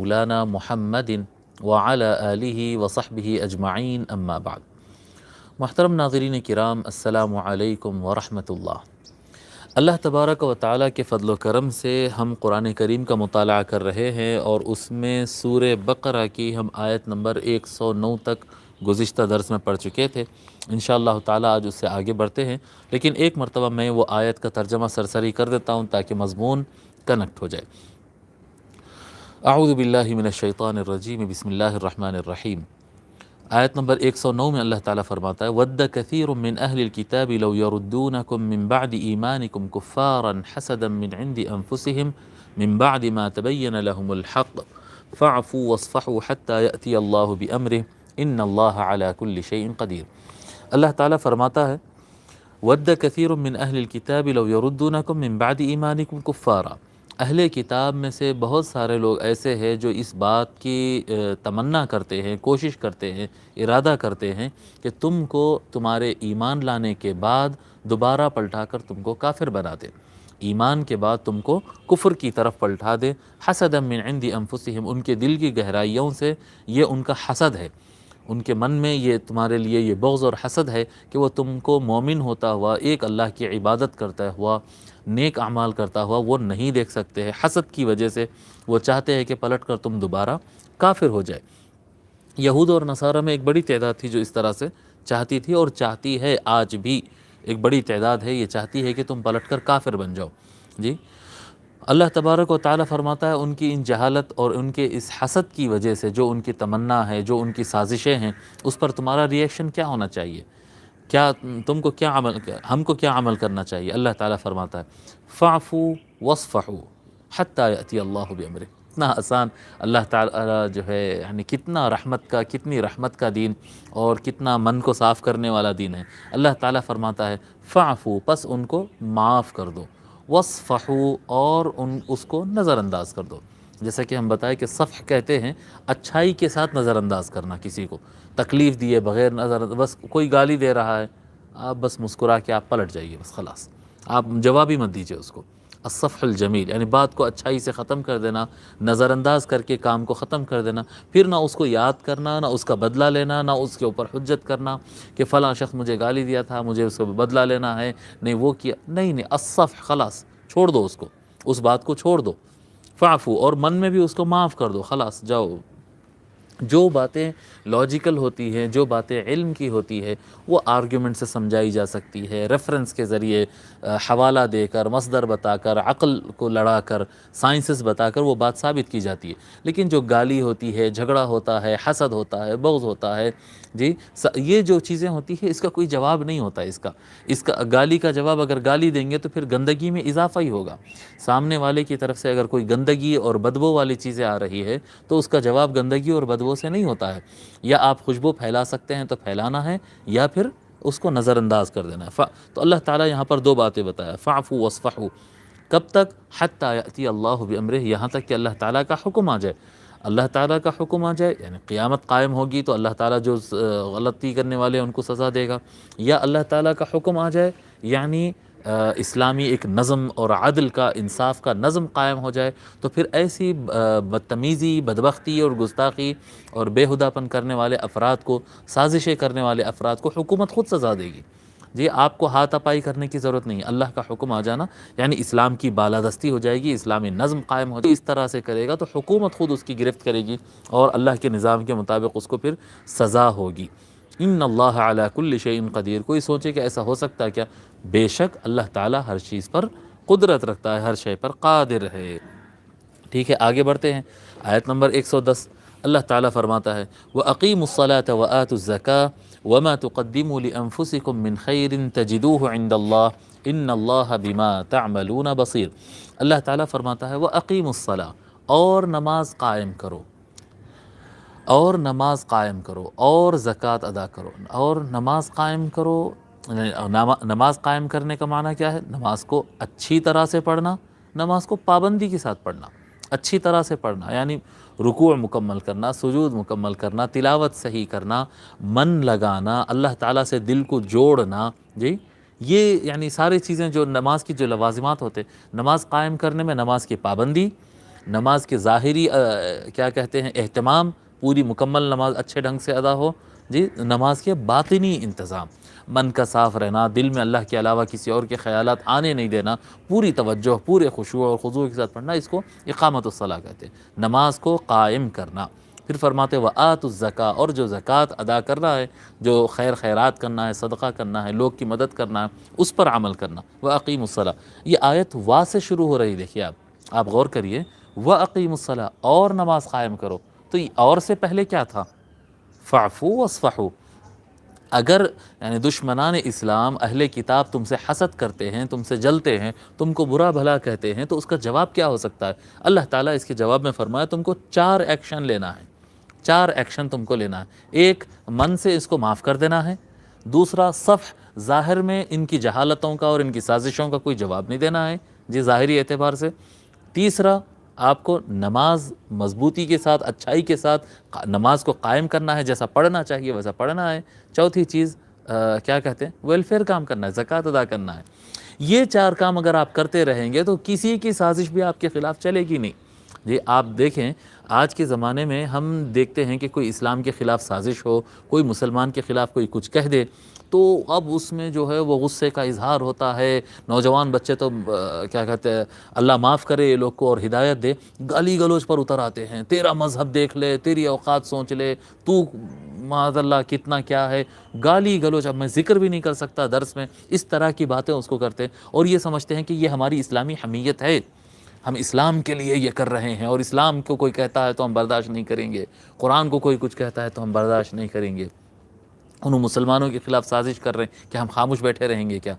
مولانا محمد وعلی آلہ وصحبہ اجمعین اما بعد۔ محترم ناظرین کرام، السلام علیکم ورحمۃ اللہ۔ اللہ تبارک و تعالیٰ کے فضل و کرم سے ہم قرآن کریم کا مطالعہ کر رہے ہیں، اور اس میں سورہ بقرہ کی ہم آیت نمبر 109 تک گزشتہ درس میں پڑھ چکے تھے۔ انشاءاللہ تعالیٰ آج اس سے آگے بڑھتے ہیں، لیکن ایک مرتبہ میں وہ آیت کا ترجمہ سرسری کر دیتا ہوں تاکہ مضمون کنیکٹ ہو جائے۔ اعوذ باللہ من الشیطان الرجیم، بسم اللہ الرحمن الرحیم۔ آیت نمبر 109 میں اللہ تعالیٰ فرماتا ہے وَدَّ كَثِيرٌ مِّنْ أَهْلِ الْكِتَابِ لَوْ يَرُدُّونَكُم مِّن بَعْدِ إِيمَانِكُمْ كُفَّارًا حَسَدًا مِّنْ عِندِ أَنفُسِهِم مِّن بَعْدِ مَا تَبَيَّنَ لَهُمُ الْحَقُّ فَاعْفُوا وَاصْفَحُوا حَتَّى يَأْتِيَ اللَّهُ بِأَمْرِهِ إِنَّ اللَّهَ عَلَى كُلِّ شَيْءٍ قَدِيرٌ۔ اللہ تعالیٰ فرماتا ہے وَدَّ كَثِيرٌ مِّنْ أَهْلِ الْكِتَابِ لَوْ يَرُدُّونَكُم مِّن بَعْدِ إِيمَانِكُمْ كُفَّارًا۔ اہل کتاب میں سے بہت سارے لوگ ایسے ہیں جو اس بات کی تمنا کرتے ہیں، کوشش کرتے ہیں، ارادہ کرتے ہیں کہ تم کو تمہارے ایمان لانے کے بعد دوبارہ پلٹا کر تم کو کافر بنا دے، ایمان کے بعد تم کو کفر کی طرف پلٹا دے۔ حسدا من عند انفسہم، ان کے دل کی گہرائیوں سے یہ ان کا حسد ہے، ان کے من میں یہ تمہارے لیے یہ بغض اور حسد ہے کہ وہ تم کو مومن ہوتا ہوا، ایک اللہ کی عبادت کرتا ہوا، نیک اعمال کرتا ہوا وہ نہیں دیکھ سکتے ہیں۔ حسد کی وجہ سے وہ چاہتے ہیں کہ پلٹ کر تم دوبارہ کافر ہو جائے۔ یہود اور نصارہ میں ایک بڑی تعداد تھی جو اس طرح سے چاہتی تھی، اور چاہتی ہے آج بھی، ایک بڑی تعداد ہے یہ چاہتی ہے کہ تم پلٹ کر کافر بن جاؤ۔ جی، اللہ تبارک و تعالیٰ فرماتا ہے ان کی ان جہالت اور ان کے اس حسد کی وجہ سے جو ان کی تمنا ہے، جو ان کی سازشیں ہیں، اس پر تمہارا ریئیکشن کیا ہونا چاہیے؟ کیا تم کو کیا عمل، ہم کو کیا عمل کرنا چاہیے؟ اللہ تعالیٰ فرماتا ہے فاعفوا واصفحوا حتی یأتی اللہ بامرہ۔ اتنا آسان اللہ تعالیٰ جو ہے، یعنی کتنا رحمت کا، کتنی رحمت کا دین اور کتنا من کو صاف کرنے والا دین ہے۔ اللہ تعالیٰ فرماتا ہے فاعفوا، پس ان کو معاف کر دو، واصفحوا، اور اس کو نظر انداز کر دو۔ جیسا کہ ہم بتائے کہ صفح کہتے ہیں اچھائی کے ساتھ نظر انداز کرنا، کسی کو تکلیف دیے بغیر نظر، بس کوئی گالی دے رہا ہے آپ بس مسکرا کے آپ پلٹ جائیے، بس خلاص، آپ جواب ہی مت دیجیے اس کو۔ الصفح الجمیل، یعنی بات کو اچھائی سے ختم کر دینا، نظر انداز کر کے کام کو ختم کر دینا، پھر نہ اس کو یاد کرنا، نہ اس کا بدلہ لینا، نہ اس کے اوپر حجت کرنا کہ فلاں شخص مجھے گالی دیا تھا، مجھے اس کو بدلہ لینا ہے، نہیں وہ کیا، نہیں، الصفح، خلاص چھوڑ دو اس کو، اس بات کو چھوڑ دو۔ فاعفو، اور من میں بھی اس کو معاف کر دو، خلاص جاؤ۔ جو باتیں لاجیکل ہوتی ہیں، جو باتیں علم کی ہوتی ہے، وہ آرگیومنٹ سے سمجھائی جا سکتی ہے، ریفرنس کے ذریعے، حوالہ دے کر، مصدر بتا کر، عقل کو لڑا کر، سائنسز بتا کر وہ بات ثابت کی جاتی ہے۔ لیکن جو گالی ہوتی ہے، جھگڑا ہوتا ہے، حسد ہوتا ہے، بغض ہوتا ہے، جی، یہ جو چیزیں ہوتی ہیں اس کا کوئی جواب نہیں ہوتا۔ اس کا گالی کا جواب اگر گالی دیں گے تو پھر گندگی میں اضافہ ہی ہوگا۔ سامنے والے کی طرف سے اگر کوئی گندگی اور بدبو والی چیزیں آ رہی ہے تو اس کا جواب گندگی اور بدبو سے نہیں ہوتا ہے۔ یا آپ خوشبو پھیلا سکتے ہیں تو پھیلانا ہے، یا پھر اس کو نظر انداز کر دینا ہے۔ تو اللہ تعالیٰ یہاں پر دو باتیں بتایا، فاعفوا واصفحوا، کب تک؟ حتی یأتی اللہ بامرہ، یہاں تک کہ اللہ تعالیٰ کا حکم آ جائے۔ اللہ تعالیٰ کا حکم آ جائے یعنی قیامت قائم ہوگی تو اللہ تعالیٰ جو غلطی کرنے والے ہیں ان کو سزا دے گا، یا اللہ تعالیٰ کا حکم آ جائے یعنی اسلامی ایک نظم اور عدل کا، انصاف کا نظم قائم ہو جائے، تو پھر ایسی بدتمیزی، بدبختی اور گستاخی اور بےہدہ پن کرنے والے افراد کو، سازشیں کرنے والے افراد کو حکومت خود سزا دے گی۔ جی، آپ کو ہاتھ اپائی کرنے کی ضرورت نہیں، اللہ کا حکم آ جانا یعنی اسلام کی بالادستی ہو جائے گی، اسلامی نظم قائم ہو جائے گی۔ اس طرح سے کرے گا تو حکومت خود اس کی گرفت کرے گی اور اللہ کے نظام کے مطابق اس کو پھر سزا ہوگی۔ ان اللہ علی کل شیء قدیر، کوئی سوچے کہ ایسا ہو سکتا ہے کیا؟ بے شک اللہ تعالیٰ ہر چیز پر قدرت رکھتا ہے، ہر شے پر قادر ہے۔ ٹھیک ہے، آگے بڑھتے ہیں۔ آیت نمبر 110، اللہ تعالیٰ فرماتا ہے وَأَقِيمُوا الصَّلَاةَ وَآتُوا الزَّكَاةَ وَمَا تُقَدِّمُوا لِأَنفُسِكُم مِّن خَيْرٍ تَجِدُوهُ عِندَ اللَّهِ إِنَّ اللَّهَ بِمَا تَعْمَلُونَ بَصِيرٌ۔ اللہ تعالیٰ فرماتا ہے وَأَقِيمُوا الصَّلَاةَ، اور نماز قائم کرو، اور نماز قائم کرو، اور زکوٰۃ ادا کرو، اور نماز قائم کرو۔ نماز قائم کرنے کا معنی کیا ہے؟ نماز کو اچھی طرح سے پڑھنا، نماز کو پابندی کے ساتھ پڑھنا، اچھی طرح سے پڑھنا یعنی رکوع مکمل کرنا، سجود مکمل کرنا، تلاوت صحیح کرنا، من لگانا، اللہ تعالیٰ سے دل کو جوڑنا۔ جی، یہ یعنی ساری چیزیں جو نماز کی جو لوازمات ہوتے، نماز قائم کرنے میں نماز کی پابندی، نماز کے ظاہری کیا کہتے ہیں اہتمام، پوری مکمل نماز اچھے ڈھنگ سے ادا ہو جی، نماز کے باطنی انتظام، من کا صاف رہنا، دل میں اللہ کے علاوہ کسی اور کے خیالات آنے نہیں دینا، پوری توجہ، پورے خشوع اور خضوع کے ساتھ پڑھنا، اس کو اقامت الصلاح کہتے ہیں، نماز کو قائم کرنا۔ پھر فرماتے وآتوا الزکاۃ، اور جو زکوٰۃ ادا کر رہا ہے، جو خیرات کرنا ہے، صدقہ کرنا ہے، لوگ کی مدد کرنا ہے، اس پر عمل کرنا۔ واقیموا الصلاۃ، یہ آیت وا سے شروع ہو رہی، دیکھیے آپ غور کریے، واقیموا الصلاۃ، اور نماز قائم کرو، تو یہ اور سے پہلے کیا تھا؟ فاعفوا واصفحوا۔ اگر یعنی دشمنان اسلام اہل کتاب تم سے حسد کرتے ہیں، تم سے جلتے ہیں، تم کو برا بھلا کہتے ہیں، تو اس کا جواب کیا ہو سکتا ہے؟ اللہ تعالیٰ اس کے جواب میں فرمایا تم کو 4 ایکشن لینا ہے، 4 ایکشن تم کو لینا ہے۔ ایک، من سے اس کو معاف کر دینا ہے۔ دوسرا، صفح، ظاہر میں ان کی جہالتوں کا اور ان کی سازشوں کا کوئی جواب نہیں دینا ہے جی، ظاہری اعتبار سے۔ تیسرا، آپ کو نماز مضبوطی کے ساتھ، اچھائی کے ساتھ نماز کو قائم کرنا ہے، جیسا پڑھنا چاہیے ویسا پڑھنا ہے۔ چوتھی چیز کیا کہتے ہیں؟ ویلفیئر کام کرنا ہے، زکوٰۃ ادا کرنا ہے۔ یہ 4 کام اگر آپ کرتے رہیں گے تو کسی کی سازش بھی آپ کے خلاف چلے گی نہیں جی۔ آپ دیکھیں آج کے زمانے میں ہم دیکھتے ہیں کہ کوئی اسلام کے خلاف سازش ہو، کوئی مسلمان کے خلاف کوئی کچھ کہہ دے، تو اب اس میں جو ہے وہ غصے کا اظہار ہوتا ہے۔ نوجوان بچے تو کیا کہتے ہیں، اللہ معاف کرے یہ لوگ کو اور ہدایت دے، گالی گلوچ پر اتر آتے ہیں، تیرا مذہب دیکھ لے، تیری اوقات سوچ لے، تو معاذ اللہ کتنا کیا ہے، گالی گلوچ، اب میں ذکر بھی نہیں کر سکتا درس میں، اس طرح کی باتیں اس کو کرتے ہیں، اور یہ سمجھتے ہیں کہ یہ ہماری اسلامی حمیت ہے، ہم اسلام کے لیے یہ کر رہے ہیں، اور اسلام کو کوئی کہتا ہے تو ہم برداشت نہیں کریں گے، قرآن کو کوئی کچھ کہتا ہے تو ہم برداشت نہیں کریں گے۔ انہوں مسلمانوں کے خلاف سازش کر رہے ہیں کہ ہم خاموش بیٹھے رہیں گے کیا؟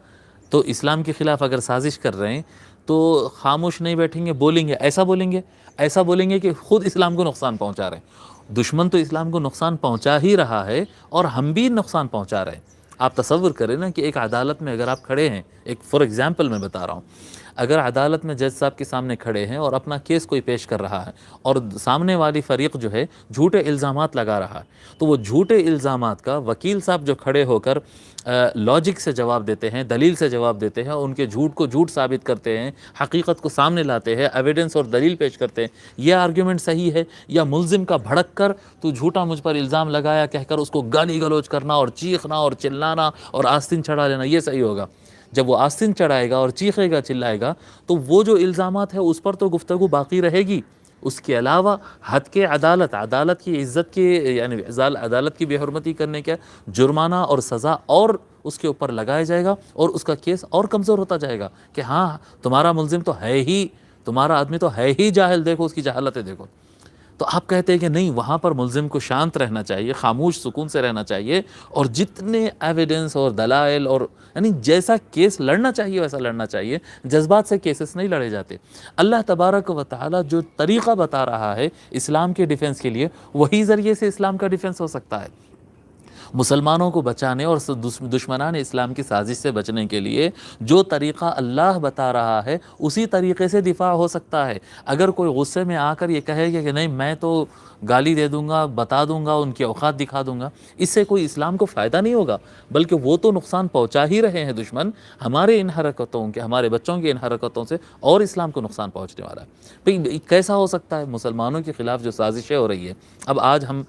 تو اسلام کے خلاف اگر سازش کر رہے ہیں تو خاموش نہیں بیٹھیں گے، بولیں گے، ایسا بولیں گے کہ خود اسلام کو نقصان پہنچا رہے ہیں۔ دشمن تو اسلام کو نقصان پہنچا ہی رہا ہے اور ہم بھی نقصان پہنچا رہے ہیں۔ آپ تصور کریں نا کہ ایک عدالت میں اگر آپ کھڑے ہیں، ایک فار ایگزامپل میں بتا رہا ہوں، اگر عدالت میں جج صاحب کے سامنے کھڑے ہیں اور اپنا کیس کوئی پیش کر رہا ہے، اور سامنے والی فریق جو ہے جھوٹے الزامات لگا رہا ہے، تو وہ جھوٹے الزامات کا وکیل صاحب جو کھڑے ہو کر لاجک سے جواب دیتے ہیں، دلیل سے جواب دیتے ہیں، ان کے جھوٹ کو جھوٹ ثابت کرتے ہیں، حقیقت کو سامنے لاتے ہیں، ایویڈنس اور دلیل پیش کرتے ہیں، یہ آرگیومنٹ صحیح ہے، یا ملزم کا بھڑک کر تو جھوٹا مجھ پر الزام لگایا کہہ کر اس کو گالی گلوچ کرنا اور چیخنا اور چلانا اور آستین چڑھا لینا، یہ صحیح ہوگا؟ جب وہ آستین چڑھائے گا اور چیخے گا، چلائے گا، تو وہ جو الزامات ہے اس پر تو گفتگو باقی رہے گی، اس کے علاوہ حد کے عدالت کی عزت کی، یعنی عدالت کی بے حرمتی کرنے کا جرمانہ اور سزا اور اس کے اوپر لگایا جائے گا، اور اس کا کیس اور کمزور ہوتا جائے گا کہ ہاں تمہارا ملزم تو ہے ہی، تمہارا آدمی تو ہے ہی جاہل، دیکھو اس کی جہالتیں دیکھو۔ تو آپ کہتے ہیں کہ نہیں، وہاں پر ملزم کو شانت رہنا چاہیے، خاموش سکون سے رہنا چاہیے، اور جتنے ایویڈنس اور دلائل اور یعنی جیسا کیس لڑنا چاہیے ویسا لڑنا چاہیے، جذبات سے کیسز نہیں لڑے جاتے۔ اللہ تبارک و تعالی جو طریقہ بتا رہا ہے اسلام کے ڈیفنس کے لیے، وہی ذریعے سے اسلام کا ڈیفنس ہو سکتا ہے۔ مسلمانوں کو بچانے اور دشمنان اسلام کی سازش سے بچنے کے لیے جو طریقہ اللہ بتا رہا ہے اسی طریقے سے دفاع ہو سکتا ہے۔ اگر کوئی غصے میں آ کر یہ کہے گا کہ نہیں میں تو گالی دے دوں گا، بتا دوں گا، ان کی اوقات دکھا دوں گا، اس سے کوئی اسلام کو فائدہ نہیں ہوگا، بلکہ وہ تو نقصان پہنچا ہی رہے ہیں دشمن، ہمارے ان حرکتوں کے، ہمارے بچوں کی ان حرکتوں سے اور اسلام کو نقصان پہنچنے والا ہے۔ بھئی کیسا ہو سکتا ہے؟ مسلمانوں کے خلاف جو سازشیں ہو رہی ہے، اب آج ہم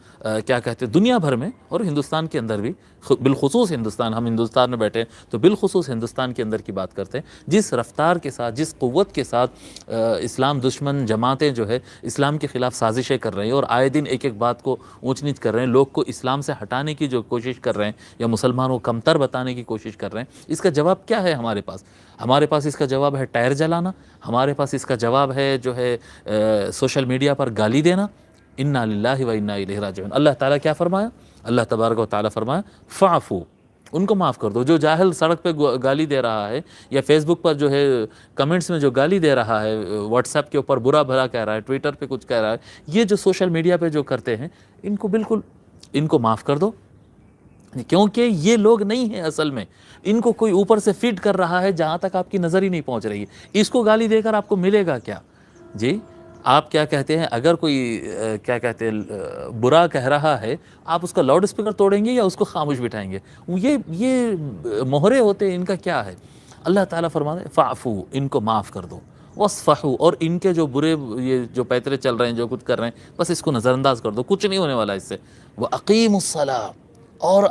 کیا کہتے ہیں، دنیا بھر میں اور ہندوستان کے اندر بھی، بالخصوص ہندوستان، ہم ہندوستان میں بیٹھے تو بالخصوص ہندوستان کے اندر کی بات کرتے ہیں، جس رفتار کے ساتھ، جس قوت کے ساتھ اسلام دشمن جماعتیں جو ہے اسلام کے خلاف سازشیں کر رہے ہیں اور آئے دن ایک ایک بات کو اونچ نیچ کر رہے ہیں، لوگ کو اسلام سے ہٹانے کی جو کوشش کر رہے ہیں یا مسلمانوں کو کمتر بتانے کی کوشش کر رہے ہیں، اس کا جواب کیا ہے ہمارے پاس؟ ہمارے پاس اس کا جواب ہے ٹائر جلانا، ہمارے پاس اس کا جواب ہے جو ہے سوشل میڈیا پر گالی دینا۔ انا للہ و انا الیہ راجعون۔ اللہ تعالیٰ کیا فرمایا؟ اللہ تبارک و تعالیٰ فرمایا فاعفو، ان کو معاف کر دو۔ جو جاہل سڑک پہ گالی دے رہا ہے یا فیس بک پر جو ہے کمنٹس میں جو گالی دے رہا ہے، واٹس ایپ کے اوپر برا بھلا کہہ رہا ہے، ٹویٹر پہ کچھ کہہ رہا ہے، یہ جو سوشل میڈیا پہ جو کرتے ہیں، ان کو بالکل ان کو معاف کر دو، کیونکہ یہ لوگ نہیں ہیں اصل میں، ان کو کوئی اوپر سے فیڈ کر رہا ہے جہاں تک آپ کی نظر ہی نہیں پہنچ رہی ہے۔ اس کو گالی دے کر آپ کو ملے گا کیا؟ جی آپ کیا کہتے ہیں، اگر کوئی کیا کہتے ہیں برا کہہ رہا ہے، آپ اس کا لاؤڈ اسپیکر توڑیں گے یا اس کو خاموش بٹھائیں گے؟ یہ مہرے ہوتے ہیں، ان کا کیا ہے؟ اللہ تعالیٰ فرماتے ہیں فاعفو، ان کو معاف کر دو، وَاصْفَحُوا، اور ان کے جو برے یہ جو پیترے چل رہے ہیں، جو کچھ کر رہے ہیں، بس اس کو نظر انداز کر دو، کچھ نہیں ہونے والا اس سے. وَأَقِيمُوا الصَّلَاةَ، اور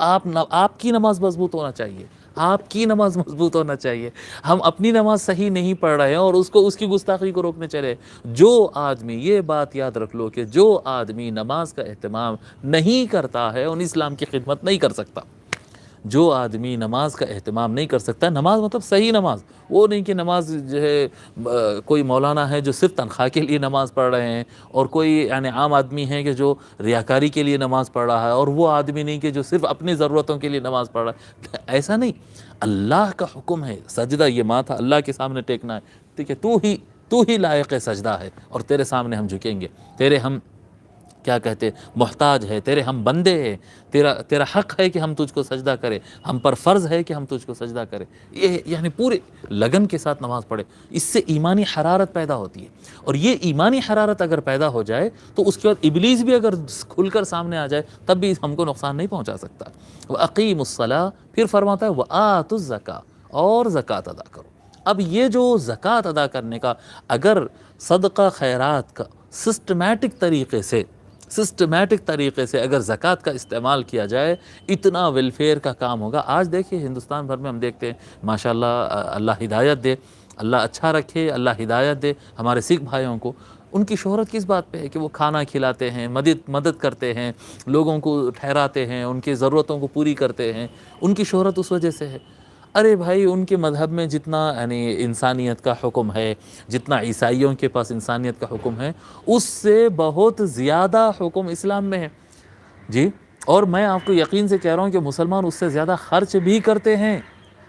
آپ کی نماز مضبوط ہونا چاہیے، آپ کی نماز مضبوط ہونا چاہیے. ہم اپنی نماز صحیح نہیں پڑھ رہے ہیں اور اس کی گستاخی کو روکنے چلے. جو آدمی، یہ بات یاد رکھ لو کہ جو آدمی نماز کا اہتمام نہیں کرتا ہے، ان اسلام کی خدمت نہیں کر سکتا. جو آدمی نماز کا اہتمام نہیں کر سکتا، نماز مطلب صحیح نماز، وہ نہیں کہ نماز جو ہے کوئی مولانا ہے جو صرف تنخواہ کے لیے نماز پڑھ رہے ہیں، اور کوئی یعنی عام آدمی ہے کہ جو ریاکاری کے لیے نماز پڑھ رہا ہے، اور وہ آدمی نہیں کہ جو صرف اپنی ضرورتوں کے لیے نماز پڑھ رہا ہے. ایسا نہیں. اللہ کا حکم ہے سجدہ، یہ ماتھا اللہ کے سامنے ٹیکنا ہے. ٹھیک ہے، تو ہی لائق سجدہ ہے، اور تیرے سامنے ہم جھکیں گے. تیرے ہم کیا کہتے محتاج ہے، تیرے ہم بندے ہیں، تیرا حق ہے کہ ہم تجھ کو سجدہ کریں، ہم پر فرض ہے کہ ہم تجھ کو سجدہ کریں. یہ یعنی پورے لگن کے ساتھ نماز پڑھے. اس سے ایمانی حرارت پیدا ہوتی ہے، اور یہ ایمانی حرارت اگر پیدا ہو جائے تو اس کے بعد ابلیس بھی اگر کھل کر سامنے آ جائے تب بھی ہم کو نقصان نہیں پہنچا سکتا. وَأَقِيمُوا الصَّلَاةَ، پھر فرماتا ہے وَآتُوا الزَّكَاةَ، اور زکوٰۃ ادا کرو. اب یہ جو زکوٰۃ ادا کرنے کا، اگر صدقہ خیرات کا سسٹمیٹک طریقے سے اگر زکوٰۃ کا استعمال کیا جائے، اتنا ویلفیئر کا کام ہوگا. آج دیکھیے ہندوستان بھر میں ہم دیکھتے ہیں، ماشاءاللہ، اللہ ہدایت دے، اللہ اچھا رکھے، اللہ ہدایت دے ہمارے سکھ بھائیوں کو. ان کی شہرت کس بات پہ ہے کہ وہ کھانا کھلاتے ہیں، مدد کرتے ہیں، لوگوں کو ٹھہراتے ہیں، ان کی ضرورتوں کو پوری کرتے ہیں. ان کی شہرت اس وجہ سے ہے. ارے بھائی، ان کے مذہب میں جتنا یعنی انسانیت کا حکم ہے، جتنا عیسائیوں کے پاس انسانیت کا حکم ہے، اس سے بہت زیادہ حکم اسلام میں ہے. جی، اور میں آپ کو یقین سے کہہ رہا ہوں کہ مسلمان اس سے زیادہ خرچ بھی کرتے ہیں.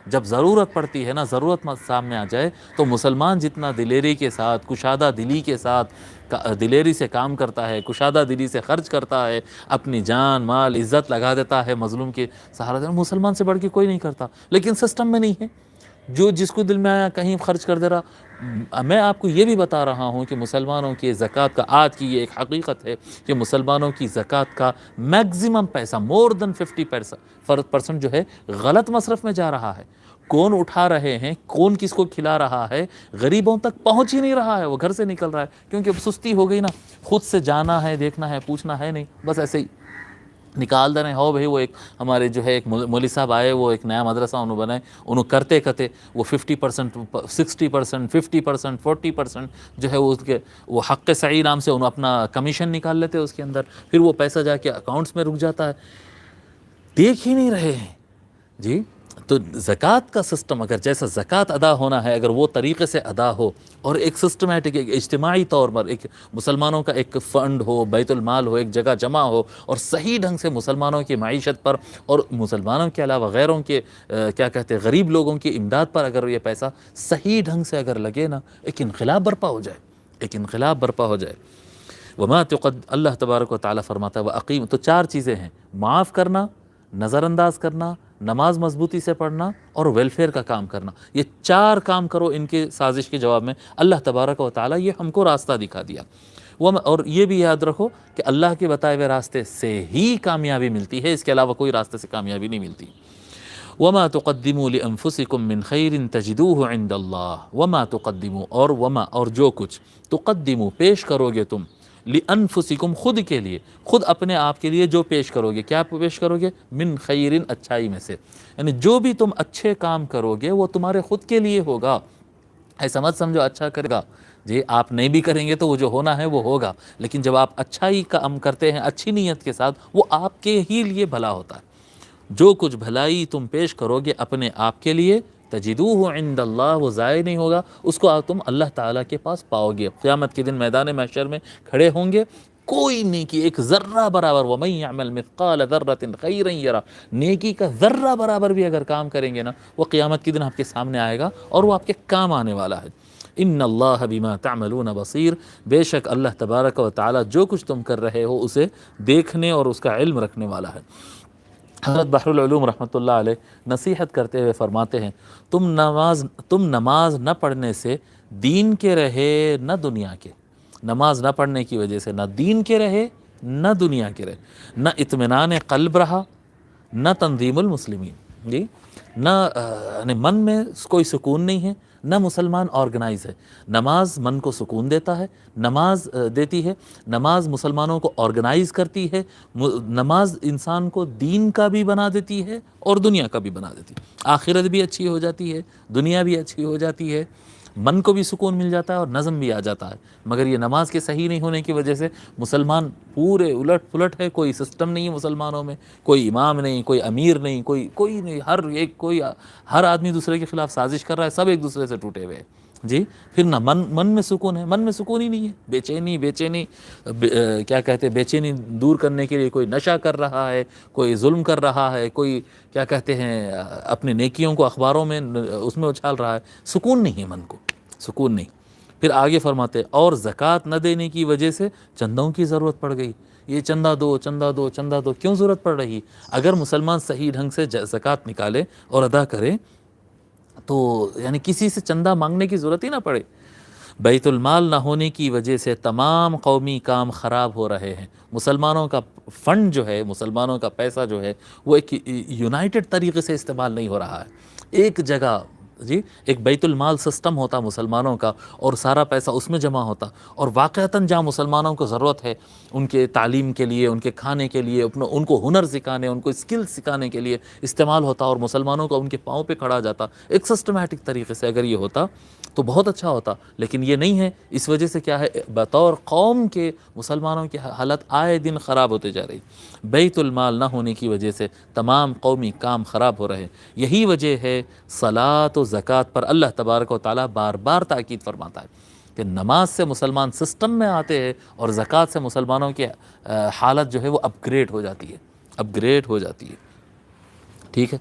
جب ضرورت پڑتی ہے نا، ضرورت سامنے آ جائے تو مسلمان جتنا دلیری کے ساتھ، کشادہ دلی کے ساتھ دلیری سے کام کرتا ہے، کشادہ دلی سے خرچ کرتا ہے، اپنی جان مال عزت لگا دیتا ہے مظلوم کے سہارا دینا، مسلمان سے بڑھ کے کوئی نہیں کرتا. لیکن سسٹم میں نہیں ہے، جو جس کو دل میں آیا کہیں خرچ کر دے رہا. میں آپ کو یہ بھی بتا رہا ہوں کہ مسلمانوں کی زکوٰۃ کا، آج کی یہ ایک حقیقت ہے کہ مسلمانوں کی زکوٰۃ کا میگزیمم پیسہ، مور دین 50% جو ہے غلط مصرف میں جا رہا ہے. کون اٹھا رہے ہیں، کون کس کو کھلا رہا ہے، غریبوں تک پہنچ ہی نہیں رہا ہے. وہ گھر سے نکل رہا ہے کیونکہ اب سستی ہو گئی نا، خود سے جانا ہے، دیکھنا ہے، پوچھنا ہے نہیں، بس ایسے ہی نکال دے رہے ہیں. ہو بھائی، وہ ایک ہمارے جو ہے ایک مولوی صاحب آئے، وہ ایک نیا مدرسہ انہوں بنائے، انہوں کرتے وہ 50%، 60%، 50%، 40% جو ہے وہ حق سعی نام سے انہوں اپنا کمیشن نکال لیتے اس کے اندر، پھر وہ پیسہ جا کے اکاؤنٹس میں رک جاتا ہے. دیکھ ہی نہیں رہے ہیں. جی، تو زکوٰۃ کا سسٹم اگر جیسا زکوٰۃ ادا ہونا ہے، اگر وہ طریقے سے ادا ہو، اور ایک سسٹمیٹک، ایک اجتماعی طور پر ایک مسلمانوں کا ایک فنڈ ہو، بیت المال ہو، ایک جگہ جمع ہو، اور صحیح ڈھنگ سے مسلمانوں کی معیشت پر اور مسلمانوں کے علاوہ غیروں کے کیا کہتے ہیں غریب لوگوں کی امداد پر اگر یہ پیسہ صحیح ڈھنگ سے اگر لگے نا، ایک انقلاب برپا ہو جائے. وما اللہ تبارک و تعالیٰ فرماتا ہے وَأَقِيمُ، تو 4 چیزیں ہیں: معاف کرنا، نظر انداز کرنا، نماز مضبوطی سے پڑھنا، اور ویلفیئر کا کام کرنا. یہ 4 کام کرو. ان کے سازش کے جواب میں اللہ تبارک و تعالیٰ یہ ہم کو راستہ دکھا دیا. اور یہ بھی یاد رکھو کہ اللہ کے بتائے ہوئے راستے سے ہی کامیابی ملتی ہے، اس کے علاوہ کوئی راستے سے کامیابی نہیں ملتی. وما تقدموا لانفسکم من خیر تجدوہ عند اللہ. وما تقدموا، اور جو کچھ تقدموا پیش کرو گے تم، لانفسکم خود کے لیے، خود اپنے آپ کے لیے جو پیش کرو گے، کیا پیش کرو گے؟ من خیر، اچھائی میں سے، یعنی جو بھی تم اچھے کام کرو گے وہ تمہارے خود کے لیے ہوگا. ایسا مت سمجھو اچھا کرے گا جی آپ نہیں بھی کریں گے تو وہ جو ہونا ہے وہ ہوگا، لیکن جب آپ اچھائی کام کرتے ہیں اچھی نیت کے ساتھ، وہ آپ کے ہی لیے بھلا ہوتا ہے. جو کچھ بھلائی تم پیش کرو گے اپنے آپ کے لیے، تجدوہ عند اللہ، وہ ضائع نہیں ہوگا، اس کو تم اللہ تعالیٰ کے پاس پاؤ گے. قیامت کے دن میدان محشر میں کھڑے ہوں گے، کوئی نیکی ایک ذرہ برابر، وَمَن يَعْمَلْ مِثْقَالَ ذَرَّةٍ خَيْرًا يَرَهُ، نیکی کا ذرہ برابر بھی اگر کام کریں گے نا، وہ قیامت کے دن آپ کے سامنے آئے گا اور وہ آپ کے کام آنے والا ہے. ان اللہ بما تعملون بصیر، بے شک اللہ تبارک و تعالیٰ جو کچھ تم کر رہے ہو اسے دیکھنے اور اس کا علم رکھنے والا ہے. حضرت بحر العلوم رحمۃ اللہ علیہ نصیحت کرتے ہوئے فرماتے ہیں، تم نماز نہ پڑھنے سے دین کے رہے نہ دنیا کے. نماز نہ پڑھنے کی وجہ سے نہ دین کے رہے نہ دنیا کے رہے، نہ اطمینان قلب رہا، نہ تنظیم المسلمین، جی، نہ من میں کوئی سکون نہیں ہے، نہ مسلمان آرگنائز ہے۔ نماز من کو سکون دیتا ہے، نماز دیتی ہے، نماز مسلمانوں کو آرگنائز کرتی ہے، نماز انسان کو دین کا بھی بنا دیتی ہے اور دنیا کا بھی بنا دیتی ہے، آخرت بھی اچھی ہو جاتی ہے، دنیا بھی اچھی ہو جاتی ہے، من کو بھی سکون مل جاتا ہے اور نظم بھی آ جاتا ہے۔ مگر یہ نماز کے صحیح نہیں ہونے کی وجہ سے مسلمان پورے الٹ پلٹ ہے، کوئی سسٹم نہیں ہے مسلمانوں میں، کوئی امام نہیں، کوئی امیر نہیں، کوئی نہیں، ہر آدمی دوسرے کے خلاف سازش کر رہا ہے، سب ایک دوسرے سے ٹوٹے ہوئے ہیں جی۔ پھر نہ من میں سکون ہے، من میں سکون ہی نہیں ہے، بے چینی کیا کہتے ہیں، بے چینی دور کرنے کے لیے کوئی نشہ کر رہا ہے، کوئی ظلم کر رہا ہے، کوئی کیا کہتے ہیں اپنے نیکیوں کو اخباروں میں اس میں اچھال رہا ہے، سکون نہیں ہے، من کو سکون نہیں۔ پھر آگے فرماتے اور زکوٰۃ نہ دینے کی وجہ سے چندوں کی ضرورت پڑ گئی، یہ چندہ دو چندہ دو چندہ دو، کیوں ضرورت پڑ رہی؟ اگر مسلمان صحیح ڈھنگ سے زکوٰۃ نکالے اور ادا کرے تو یعنی کسی سے چندہ مانگنے کی ضرورت ہی نہ پڑے۔ بیت المال نہ ہونے کی وجہ سے تمام قومی کام خراب ہو رہے ہیں، مسلمانوں کا فنڈ جو ہے، مسلمانوں کا پیسہ جو ہے وہ ایک یونائٹڈ طریقے سے استعمال نہیں ہو رہا ہے، ایک جگہ جی ایک بیت المال سسٹم ہوتا مسلمانوں کا اور سارا پیسہ اس میں جمع ہوتا، اور واقعتاً جہاں مسلمانوں کو ضرورت ہے ان کے تعلیم کے لیے، ان کے کھانے کے لیے، ان کو ہنر سکھانے، ان کو اسکل سکھانے کے لیے استعمال ہوتا، اور مسلمانوں کو ان کے پاؤں پہ کھڑا جاتا ایک سسٹمیٹک طریقے سے، اگر یہ ہوتا تو بہت اچھا ہوتا، لیکن یہ نہیں ہے۔ اس وجہ سے کیا ہے، بطور قوم کے مسلمانوں کی حالت آئے دن خراب ہوتے جا رہی، بیت المال نہ ہونے کی وجہ سے تمام قومی کام خراب ہو رہے۔ یہی وجہ ہے صلاۃ و زکوٰۃ پر اللہ تبارک و تعالیٰ بار بار تاکید فرماتا ہے کہ نماز سے مسلمان سسٹم میں آتے ہیں اور زکوٰۃ سے مسلمانوں کی حالت جو ہے وہ اپ گریڈ ہو جاتی ہے، اپ گریڈ ہو جاتی ہے، ٹھیک ہے۔